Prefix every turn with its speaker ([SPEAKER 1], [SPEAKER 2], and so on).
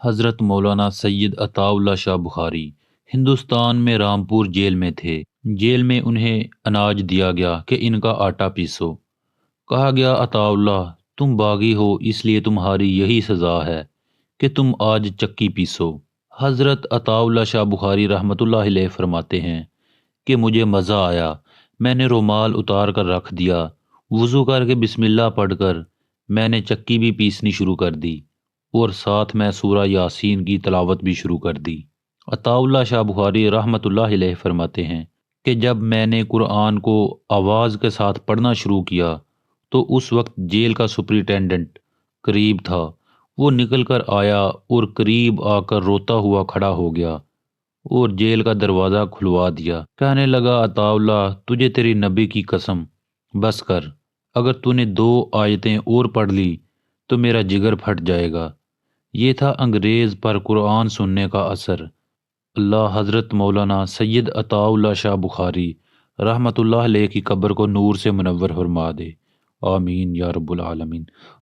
[SPEAKER 1] حضرت مولانا سید عطا اللہ شاہ بخاری ہندوستان میں رامپور جیل میں تھے۔ جیل میں انہیں اناج دیا گیا کہ ان کا آٹا پیسو۔ کہا گیا عطا اللہ تم باغی ہو اس لیے تمہاری یہی سزا ہے کہ تم آج چکی پیسو۔ حضرت عطا اللہ شاہ بخاری رحمۃ اللہ علیہ فرماتے ہیں کہ مجھے مزہ آیا، میں نے رومال اتار کر رکھ دیا، وضو کر کے بسم اللہ پڑھ کر میں نے چکی بھی پیسنی شروع کر دی اور ساتھ میں سورہ یاسین کی تلاوت بھی شروع کر دی۔ عطا اللہ شاہ بخاری رحمۃ اللہ علیہ فرماتے ہیں کہ جب میں نے قرآن کو آواز کے ساتھ پڑھنا شروع کیا تو اس وقت جیل کا سپرنٹینڈنٹ قریب تھا۔ وہ نکل کر آیا اور قریب آ کر روتا ہوا کھڑا ہو گیا اور جیل کا دروازہ کھلوا دیا۔ کہنے لگا عطا اللہ تجھے تیری نبی کی قسم بس کر، اگر تو نے 2 آیتیں اور پڑھ لی تو میرا جگر پھٹ جائے گا۔ یہ تھا انگریز پر قرآن سننے کا اثر۔ اللہ حضرت مولانا سید عطا اللہ شاہ بخاری رحمۃ اللہ علیہ کی قبر کو نور سے منور فرما دے، آمین یا رب العالمین۔